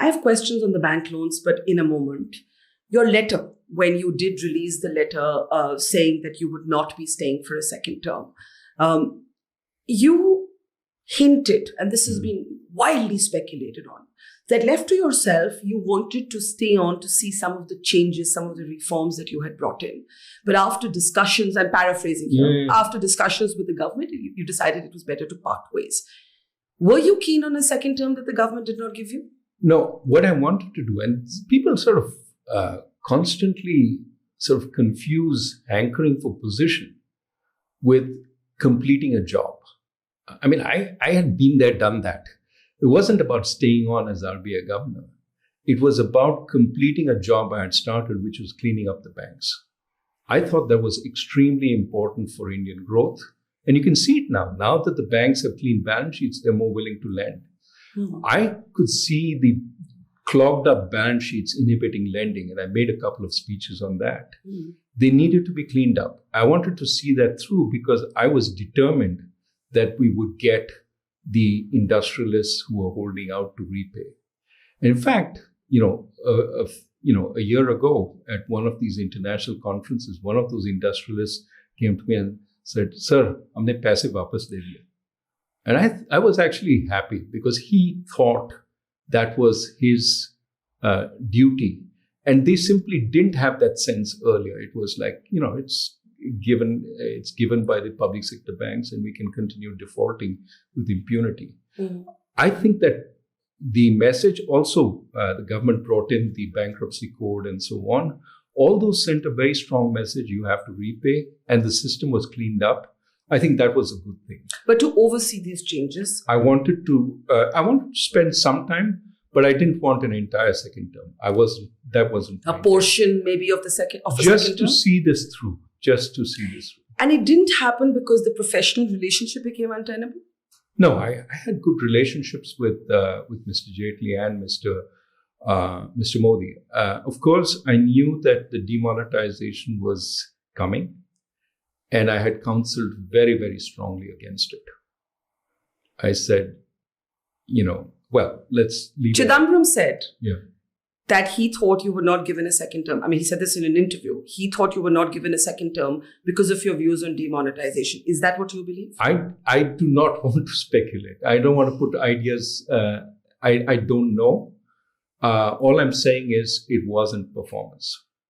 I have questions on the bank loans, but in a moment. Your letter, when you did release the letter saying that you would not be staying for a second term, you hinted, and this has been widely speculated on, that left to yourself, you wanted to stay on to see some of the changes, some of the reforms that you had brought in. But after discussions, I'm paraphrasing here, after discussions with the government, you decided it was better to part ways. Were you keen on a second term that the government did not give you? No, what I wanted to do, and people sort of constantly sort of confuse hankering for position with completing a job. I mean, I had been there, done that. It wasn't about staying on as RBI governor. It was about completing a job I had started, which was cleaning up the banks. I thought that was extremely important for Indian growth. And you can see it now. Now that the banks have clean balance sheets, they're more willing to lend. I could see the clogged up balance sheets inhibiting lending, and I made a couple of speeches on that. They needed to be cleaned up. I wanted to see that through because I was determined that we would get the industrialists who were holding out to repay. And in fact, a year ago at one of these international conferences, one of those industrialists came to me and said, "Sir, humne paise wapas de diye." And I was actually happy because he thought that was his duty. And they simply didn't have that sense earlier. It was like, it's given by the public sector banks and we can continue defaulting with impunity. I think that the message also, the government brought in the bankruptcy code and so on. All those sent a very strong message, you have to repay, and the system was cleaned up. I think that was a good thing. But to oversee these changes? I wanted to spend some time, but I didn't want an entire second term. That wasn't a portion maybe of the second term? Just to see this through. And it didn't happen because the professional relationship became untenable? No, I had good relationships with Mr. Jaitley and Mr. Modi. Of course, I knew that the demonetization was coming, and I had counseled very, very strongly against it. I said, let's leave Chidambaram said Yeah. that he thought you were not given a second term. I mean, he said this in an interview. He thought you were not given a second term because of your views on demonetization. Is that what you believe? I do not want to speculate. I don't want to put ideas. I don't know. All I'm saying is it wasn't performance.